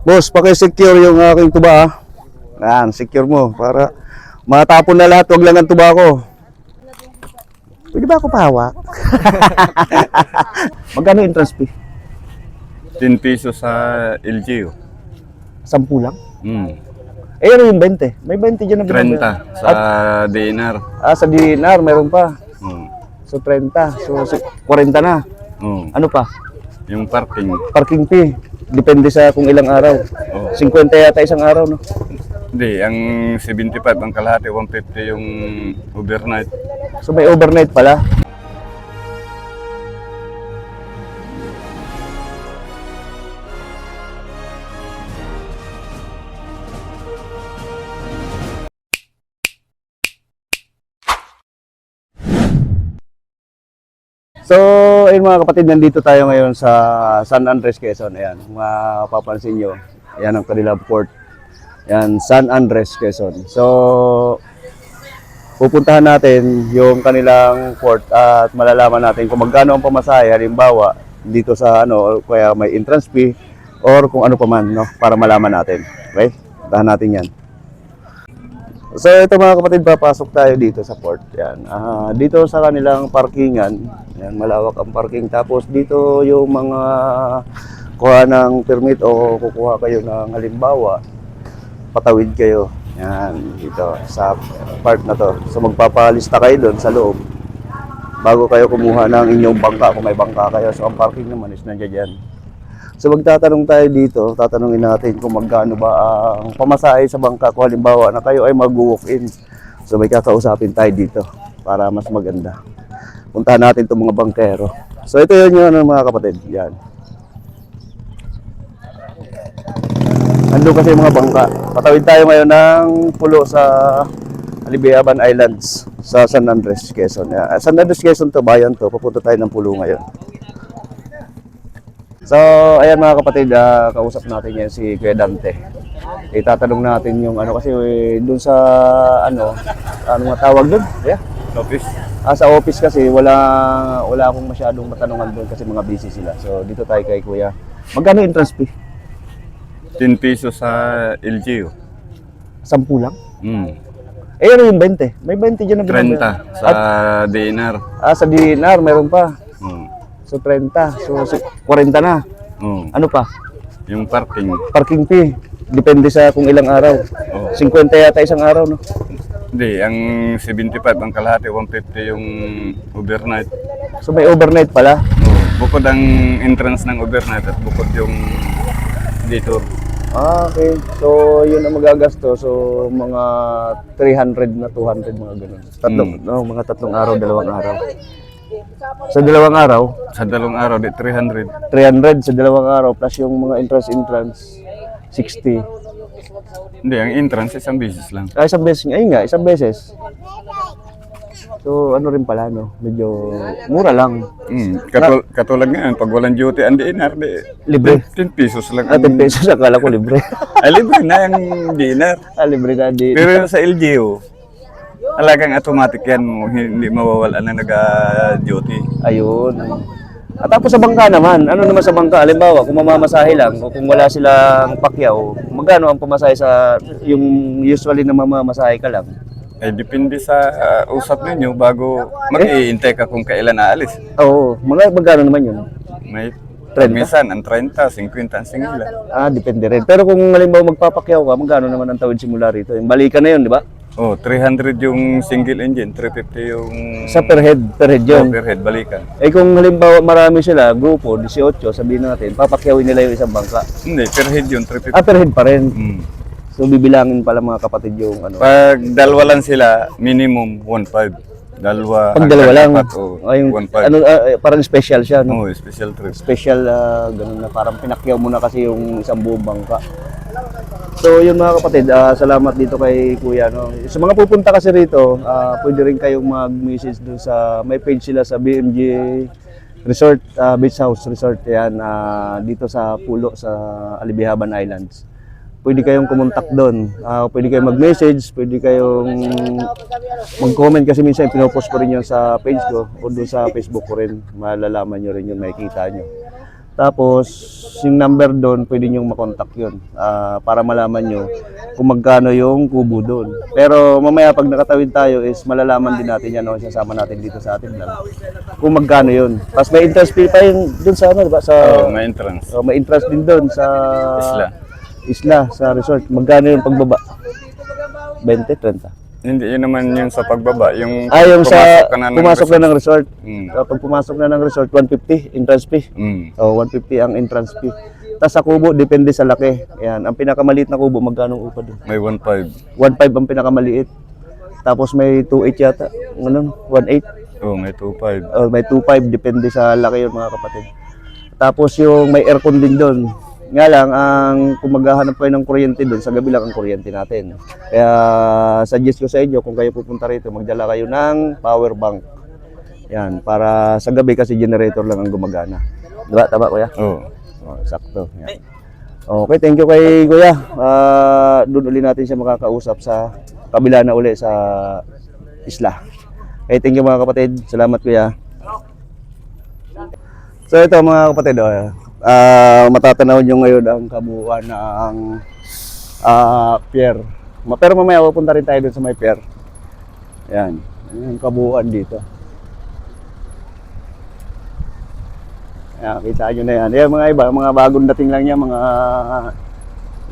Boss, paki-secure yung aking tuba ah. Yan, secure mo para matapon na lahat, wag lang ang tuba ko. Pwede ba ako pahawak? Magkano entrance fee? 10 pesos sa LGU. 10 lang? Mm. Eh, ano yung 20? May 20 dyan na 30 binabayaran. sa DNR. Sa dinar, meron pa. Mm. So, 30. So, 40 na. Mm. Ano pa? Yung parking. Parking fee. Depende sa kung ilang araw. Oh. 50 yata isang araw, no? Hindi, ang 75 ang kalahati, 150 yung overnight. So, may overnight pala. So, ayun mga kapatid, nandito tayo ngayon sa San Andres, Quezon. Ayan, mapapansin nyo. Ayan ang kanilang port. Ayan, San Andres, Quezon. So, pupuntahan natin yung kanilang port at malalaman natin kung magkano ang pamasahe. Halimbawa, dito sa ano, kaya may entrance fee or kung ano pa man, no, para malaman natin. Okay? Puntahan natin yan. So ito mga kapatid, papasok tayo dito sa port. Yan. Dito sa kanilang parkingan, yan, malawak ang parking. Tapos dito yung mga kuha ng permit o kukuha kayo ng halimbawa, patawid kayo. Yan, dito sa part na to. So magpapalista kayo doon sa loob bago kayo kumuha ng inyong bangka kung may bangka kayo. So ang parking naman is nandiyan dyan. So magtatanong tayo dito, tatanungin natin kung magkano ba ang pamasahe sa bangka kung halimbawa na kayo ay mag-walk-in. So may kakausapin tayo dito para mas maganda. Puntahan natin itong mga bangkero. So ito yun mga kapatid. Yan. Ando kasi yung mga bangka. Patawid tayo ngayon ng pulo sa Alibiaban Islands sa San Andres, Quezon. San Andres, Quezon to, bayan to. Papunta tayo ng pulo ngayon. So, ayan mga kapatid, kausap natin yan si Kuya Dante. Itatanong natin yung ano kasi doon sa ano nga tawag doon? Yeah. Office. Sa office kasi wala akong masyadong matanungan doon kasi mga busy sila. So, dito tayo kay Kuya. Magkano entrance fee? 10 pesos sa LGU. 10 lang? Mm. Eh, ano yung 20? May 20 dyan na 30 binabayaran. sa DNR. Sa dinar, meron pa. Mm. So, 30. So, 40 na. Mm. Ano pa? Yung parking. Parking fee. Depende sa kung ilang araw. Oh. 50 yata isang araw, no? Hindi, ang 75 ang kalahati, 150 yung overnight. So, may overnight pala. Oh. Bukod ang entrance ng overnight at bukod yung detour. Okay. So, yun ang magagastos. So, mga 300 na 200, mga ganun. Mga tatlong araw, dalawang araw. Sa dalawang araw, Sa dalawang araw, di 300. 300 sa dalawang araw plus yung mga entrance 60. Hindi, ang entrance isang beses lang. Isang beses. Ayun nga, isang beses. So, ano rin pala, no? Medyo mura lang. Katulad ngayon, pag walang duty ang DNR, di Libre. 10 pesos lang. 10 pesos, akala ko libre. Libre na yung DNR. Libre na din. Pero yung sa LGU, talagang automatic yan mo, hindi mawawala na nag-duty. Ayun. At tapos sa bangka naman, ano naman sa bangka? Halimbawa, kung mamamasahe lang o kung wala silang pakyaw, magkano ang pamasahe sa yung usually na mamamasahe ka lang? Depende sa usap ninyo bago mag-iintay ka kung kailan aalis. Oo, magkano naman yun? May 30? minsan, ang 30, 50 ang singila. Depende rin. Pero kung halimbawa magpapakyaw ka, magkano naman ang tawid simula rito? Yung balikan na yun, di ba? 300 yung single engine, 350 yung Sa per head yun. per head, balikan. Kung halimbawa marami sila, grupo, 18, sabihin natin, papakyawin nila yung isang bangka. Hindi, per head yun, 350. Per head pa rin. Mm. So, bibilangin pala mga kapatid yung ano. Pag dalawa lang sila, minimum 1.5. Pag dalawa lang. Yung 1.5. Parang special siya, no? Special trip. Special, ganun na. Parang pinakyaw mo na kasi yung isang buong bangka. So, yun mga kapatid, salamat dito kay Kuya, no? Sa mga pupunta kasi rito, pwede rin kayong mag-message dun sa, may page sila sa BMG Resort, Beach House Resort, yan, dito sa Pulo, sa Alibihaban Islands. Pwede kayong kumontak doon. Pwede kayong mag-message, pwede kayong mag-comment kasi minsan pinopost ko rin yun sa page ko o doon sa Facebook ko rin. Malalaman nyo rin yun, makikita nyo. Tapos, yung number doon, pwede nyo makontak yun para malaman nyo kung magkano yung kubo doon. Pero mamaya pag nakatawid tayo is malalaman din natin yan, no? Sasama natin dito sa atin lang. Kung magkano yun. Tapos may interest fee pa yun doon sa ano, diba? Sa, May entrance. may interest din doon sa Isla. sa resort. Magkano yung pagbaba? 20, 30. Hindi, yun naman yung sa pagbaba. Yung Yung sa pumasok na ng ng resort. Mm. Kapag pumasok na ng resort, 150 entrance fee. Mm. 150 ang entrance fee. Tapos sa kubo, depende sa laki. Ayan, ang pinakamalita na kubo, magkano ang upa doon? May 1.5. 1.5 ang pinakamaliit. Tapos may 2.8 yata. Ano? 1.8. Oh, may 2.5. May 2.5, depende sa laki yun mga kapatid. Tapos yung may aircon din doon. Nga lang, kung maghahanap kayo ng kuryente doon, sa gabi lang ang kuryente natin. Kaya suggest ko sa inyo, kung kayo pupunta rito, magdala kayo ng power bank. Yan, para sa gabi kasi generator lang ang gumagana. Diba? Tama kuya? Oh. Sakto. Yan. Okay, thank you kay kuya. Doon uli natin siya makakausap sa kabila na uli sa isla. Okay, thank you mga kapatid. Salamat kuya. So ito mga kapatid, matatanaw nyo ngayon ang kabuuan ng pier. Pero mamaya pupunta rin tayo dun sa may pier. Yan, yung kabuuan dito. Yan, kita nyo na yan. Yan mga iba, mga bagong dating lang yan, mga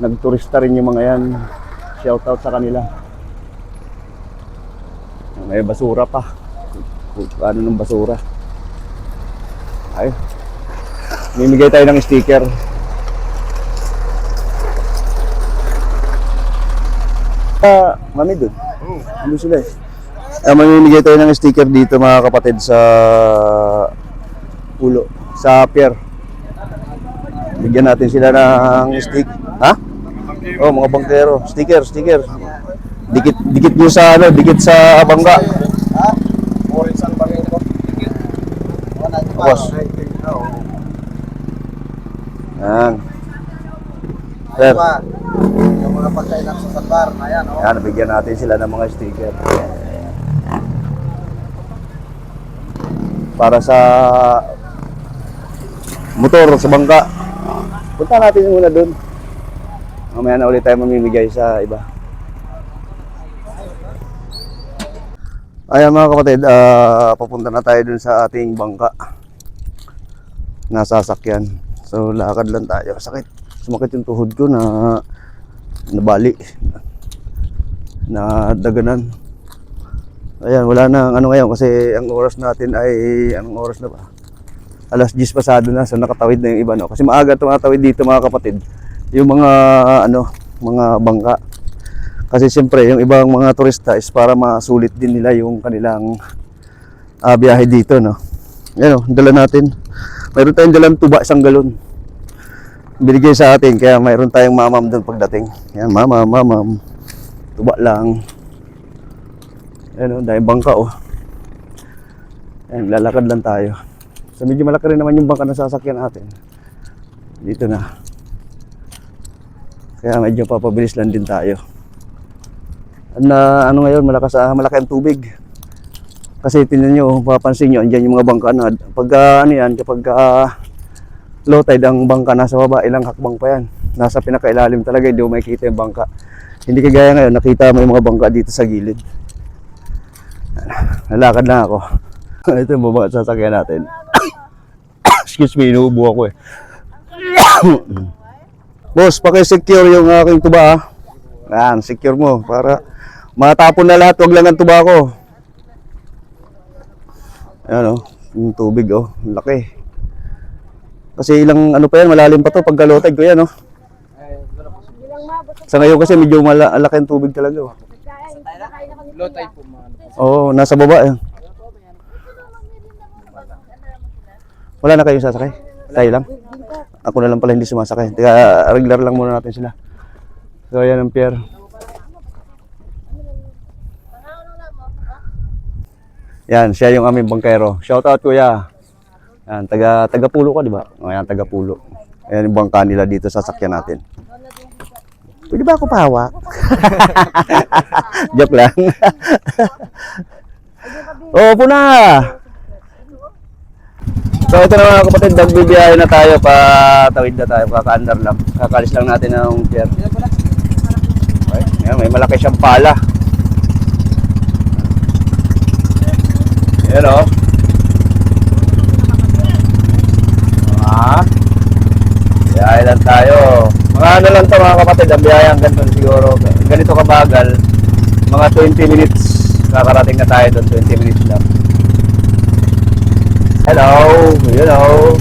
nagturista rin yung mga yan. Shout out sa kanila. May basura pa. Ano ng basura? Ay. Mimigay tayo ng sticker. Mami doon. Ano sila eh. Mamimigay tayo ng sticker dito mga kapatid sa pulo, sa pier. Bigyan natin sila ng stick. Ha? Oh, mga bangkero. Sticker. Dikit nyo sa ano, dikit sa bangka. Ha? Orange ang bangko. Tapos. Yan. Sir. Yung mga pagkain ng sasakbar, ayan o. Yan, bigyan natin sila ng mga sticker. Para sa motor, sa bangka. Punta natin muna dun. Mamaya na ulit tayo mamimigay sa iba. Ayan mga kapatid, papunta na tayo dun sa ating bangka. Nasasakyan. So lakad lang tayo. Sakit. Sumakit yung tuhod ko na nabali. Na daganan. Ayan, wala na ano ngayon kasi ang oras natin ay anong oras na ba? Alas 10 pasado na, so nakatawid na yung iba, no? Kasi maaga tumatawid dito mga kapatid. Yung mga mga bangka. Kasi siyempre yung ibang mga turista is para masulit din nila yung kanilang biyahe dito, no? Yan o, dala natin. Mayroon tayong dalang tuba, 1 galon. Binigay sa atin, kaya mayroon tayong mamam doon pagdating. Yan, mamam. Tuba lang. Yan o, dahil bangka o. Yan, lalakad lang tayo. So medyo malaki rin naman yung bangka na sasakyan natin. Dito na. Kaya medyo papabilis lang din tayo. Na ano ngayon, malaki ang tubig. Kasi tingnan nyo, papansin nyo, andyan yung mga bangka na. Pagka ano yan, kapag low tide ang bangka nasa baba, ilang hakbang pa yan. Nasa pinakailalim talaga, hindi mo makikita yung bangka. Hindi kagaya ngayon, nakita mo yung mga bangka dito sa gilid. Nalakad lang ako. Ito yung mga sasakyan natin. Excuse me, inuubo ako eh. Boss, paki-secure yung aking tuba. Yan, secure mo para matapon na lahat, wag lang ang tuba ko. Ayan o, yung tubig o, laki. Kasi ilang ano pa yan, malalim pa to pagka low tide ko yan o. Sa ngayon kasi medyo malaki ang tubig talaga o. Low tide po man. Oo, nasa baba eh. Wala na kayong sasakay? Tayo lang? Ako na lang pala hindi sumasakay. Kaya regular lang muna natin sila. So ayan ang pier. Yan, siya yung aming bangkero. Shout out kuya. Yan, taga Pulo ka, di ba? O yan, taga Pulo. Ayan yung bangka nila dito sa sasakyan natin. Pwede ba ako pahawak? Joke lang. Oo, po na. So ito na mga kapatid, nagbibiyahe na tayo, patawid na tayo, kaka-under lang. Kakalis lang natin ng pier. Okay, yan, may malaki siyang pala. Yan o. Biyahe lang tayo. Mga ano lang to mga kapatid, ang biyahe ang ganito siguro. Ganito kabagal, mga 20 minutes. Kakarating na tayo doon, 20 minutes lang. Hello, hello.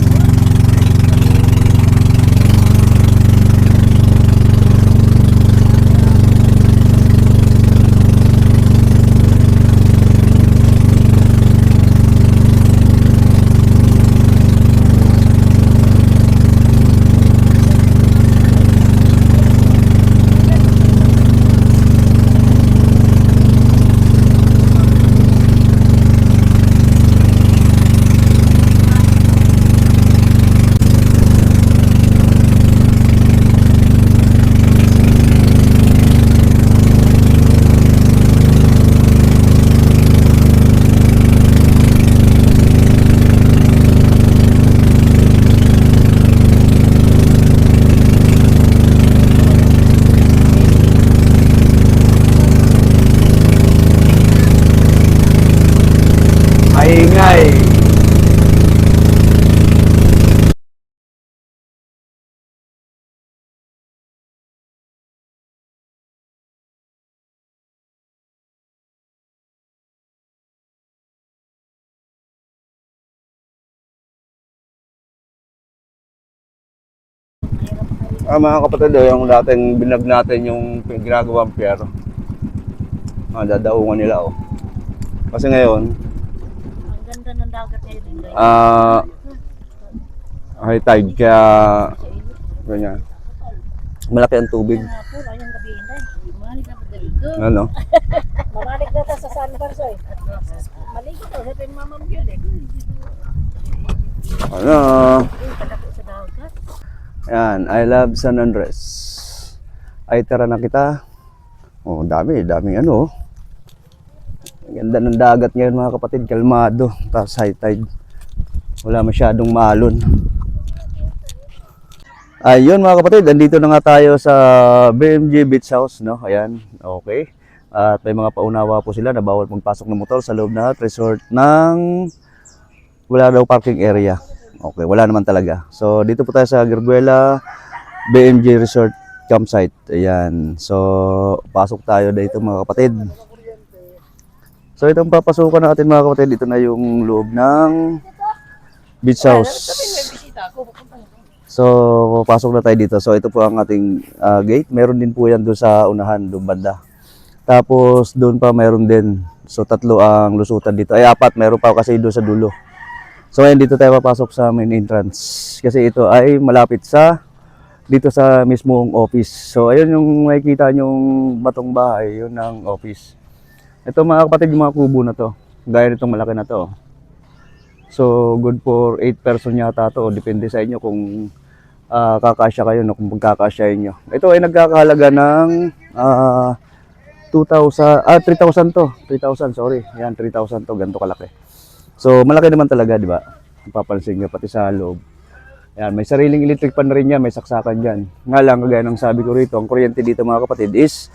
Maingay. Mga kapatid, yung dating binag natin yung ginagawang pier. Dadaungan nila oh. Kasi ngayon, Ang ganda ng dagat ngayon. high tide kaya ganyan. Malaki ang tubig. Hapon, ayang gabihin na. Malik na pa dito. Ano? Mamalik na ta sa San Carsoy. Maligo to, sa pinmamam yun eh. Ano? Pagdapo sa dagat. Yan, I love San Andres. Ay tara na kita. Oh, daming ano. Ang ganda ng dagat ngayon mga kapatid, kalmado, tapos high tide. Wala masyadong maalon. Ayun mga kapatid, andito na nga tayo sa BMG Beach House, no? Ayan, okay. At may mga paunawa po sila na bawal magpasok ng motor sa loob na resort ng wala daw parking area. Okay, wala naman talaga. So dito po tayo sa Garguela BMG Resort Campsite. Ayan. So pasok tayo dito mga kapatid. So itong papasukan natin mga kapatid, ito na yung loob ng beach house. So pasok na tayo dito. So ito po ang ating gate. Meron din po yan doon sa unahan, doon banda. Tapos doon pa meron din. So tatlo ang lusutan dito. Ay apat, meron pa kasi doon sa dulo. So ayun, dito tayo papasok sa main entrance. Kasi ito ay malapit sa dito sa mismong office. So ayun yung makikita nyong batong bahay, yun ang office. Ito mga kapatid, yung mga kubo na to. Gaya nitong malaki na to. So good for 8 person yata to. Depende sa inyo kung kakasya kayo, no, kung magkakasyahin nyo. Ito ay nagkakahalaga ng 3,000 to. 3,000, sorry. Yan, 3,000 to. Ganito kalaki. So malaki naman talaga, di ba? Papansin nyo, pati sa loob. Yan, may sariling electric pan rin yan, may saksakan dyan. Nga lang, kagaya ng sabi ko rito, ang kuryente dito mga kapatid is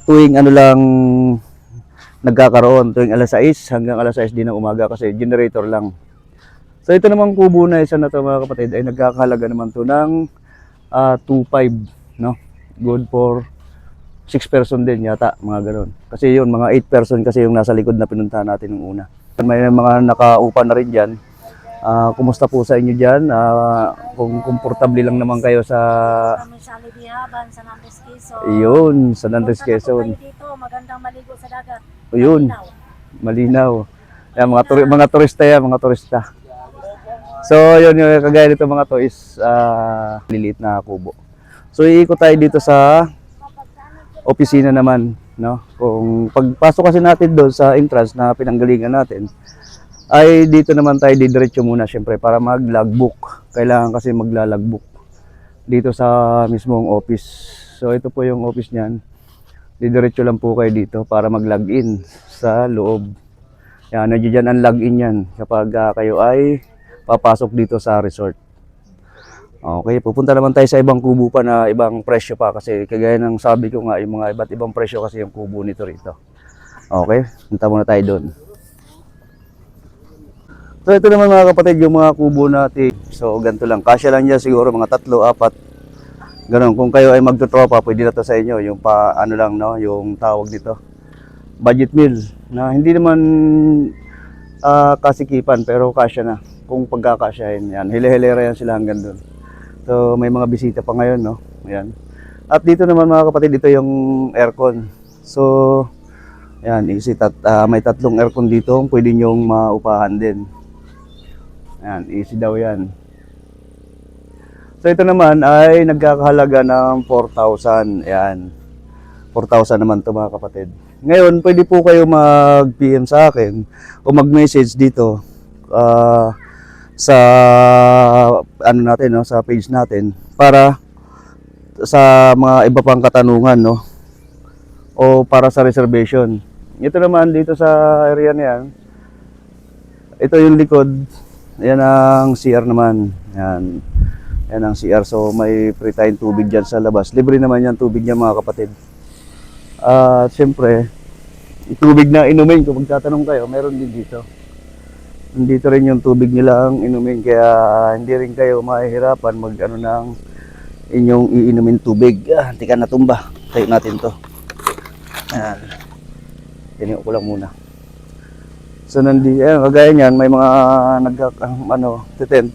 tuwing ano lang nagkakaroon, tuwing alas 6 hanggang alas 6 din ng umaga kasi generator lang. So ito namang kubo na isa na to mga kapatid ay nagkakahalaga naman to ng 2,500, no? Good for 6 person din yata, mga ganoon. Kasi yun, mga 8 person kasi yung nasa likod na pinuntahan natin ng una. May mga nakaupa na rin dyan. Kumusta po sa inyo dyan? Kung komportable lang naman kayo sa... Kami sa Libihaban, sa Nantes Quezon. Yun, sa Nantes Quezon. Dito, magandang maligo sa dagat. Yun, malinaw. Yan, mga turista yan, mga turista. So, yun, yung kagaya nito mga to is liliit na kubo. So, iikot tayo dito sa opisina naman, no? Kung pagpasok kasi natin doon sa entrance na pinanggalingan natin, ay dito naman tayo didiretso muna syempre para mag-logbook. Kailangan kasi magla-logbook dito sa mismong office. So, ito po yung office niyan. Didiretso lang po kayo dito para mag-login sa loob. Yan, nandiyan ang login yan kapag kayo ay papasok dito sa resort. Okay, pupunta naman tayo sa ibang kubo pa na ibang presyo pa kasi kagaya ng sabi ko nga, yung mga iba't ibang presyo kasi yung kubo nito rito. Okay, punta muna tayo doon. So ito naman mga kapatid yung mga kubo natin. So ganito lang, kasya lang dyan siguro mga 3, 4. Ganon, kung kayo ay magtutropa, pwede na to sa inyo. Yung pa, ano lang, no, yung tawag dito. Budget meal, na hindi naman kasikipan, pero kasya na. Kung pagkakasyahin, yan. Hile-hilera yan sila hanggang doon. So, may mga bisita pa ngayon, no. Yan. At dito naman mga kapatid, ito yung aircon. So, yan, easy. May 3 aircon dito, pwede nyong maupahan din. Yan, easy daw yan. So ito naman ay nagkakahalaga ng 4,000. Ayan. 4,000 naman to mga kapatid. Ngayon, pwede po kayo mag-PM sa akin o mag-message dito sa ano natin, no, sa page natin para sa mga iba pang katanungan, no, o para sa reservation. Ito naman dito sa area na yan. Ito yung likod. Ayan ang CR naman. Ayan. Yan ang CR. So may free tayong tubig dyan sa labas. Libre naman yan tubig niya mga kapatid. At syempre, tubig na inumin, kung magtatanong kayo, meron din dito. Nandito rin yung tubig nilang inumin. Kaya hindi rin kayo mahihirapan mag ano ng inyong iinumin tubig. Hindi ka natumba. Tayo natin to. Ayan. Tinio ko lang muna. So nandito, kagaya niyan, may mga tent.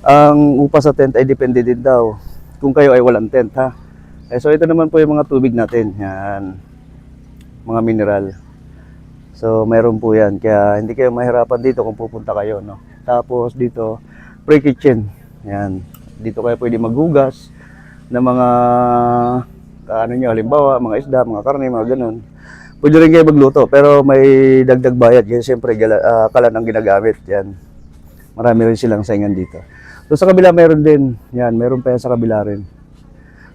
Ang upa sa tent ay depende din daw kung kayo ay walang tent, ha. So ito naman po yung mga tubig natin. Yan. Mga mineral. So mayroon po yan. Kaya hindi kayo mahirapan dito kung pupunta kayo, no. Tapos dito, free kitchen. Yan. Dito kayo pwede maghugas ng mga ano nyo, halimbawa, mga isda, mga karne, mga ganun. Pwede rin kayo magluto, pero may dagdag bayad. Kasi siyempre, kalan ang ginagamit. Yan. Marami rin silang saingan dito. So sa kabila meron din, yan, meron pa yan sa kabila rin.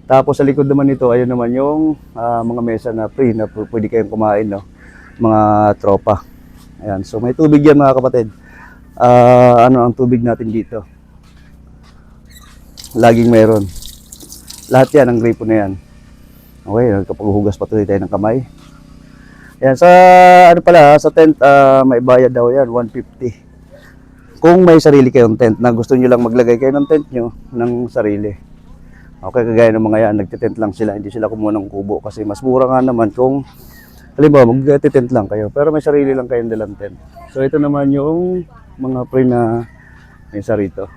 Tapos sa likod naman nito, ayun naman yung mga mesa na free na pwede kayong kumain, no, mga tropa. Ayan, so may tubig yan mga kapatid. Ano ang tubig natin dito? Laging meron. Lahat yan, ang gripo na yan. Okay, kapaghugas pa tuloy tayo ng kamay. Ayan, sa ano pala, sa tent, may bayad daw yan, 150. Kung may sarili kayong tent na gusto nyo lang maglagay kayo ng tent nyo ng sarili. Okay, kagaya ng mga yan, nagtitent lang sila, hindi sila kumuha ng kubo kasi mas mura nga naman kung halimbawa magtitent lang kayo, pero may sarili lang kayong dalang tent. So ito naman yung mga pre na mesa rito.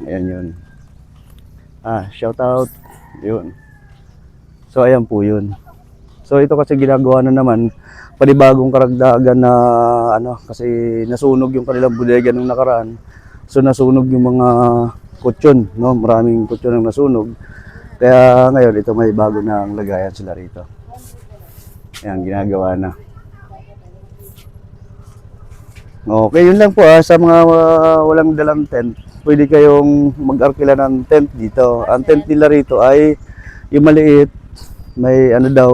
Ayan yun. Shout out. Yun. So ayan po yun. So ito kasi ginagawa na naman panibagong karagdagan na ano, kasi nasunog yung kanilang bodega nung nakaraan. So nasunog yung mga kutsyon, no? Maraming kutsyon ang nasunog. Kaya ngayon ito may bago na ang lagayan sila rito. Ayan, ginagawa na. Okay, yun lang po sa mga walang dalang tent. Pwede kayong mag-arkila ng tent dito. Ang tent nila rito ay yung maliit, may ano daw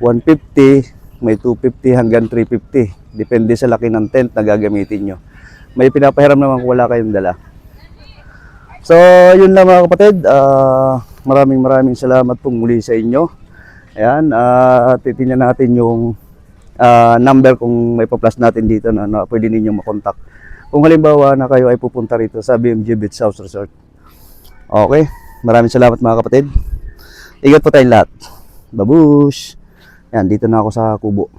150, may 250 hanggang 350. Depende sa laki ng tent na gagamitin nyo. May pinapahiram naman kung wala kayong dala. So, yun lang mga kapatid. Maraming salamat pong muli sa inyo. Ayan, titingnan natin yung number kung may pa-plus natin dito na pwede ninyong makontak. Kung halimbawa na kayo ay pupunta rito sa BMG Beach House Resort. Okay, maraming salamat mga kapatid. Ingat po tayong lahat. Babush! Yan, dito na ako sa kubo.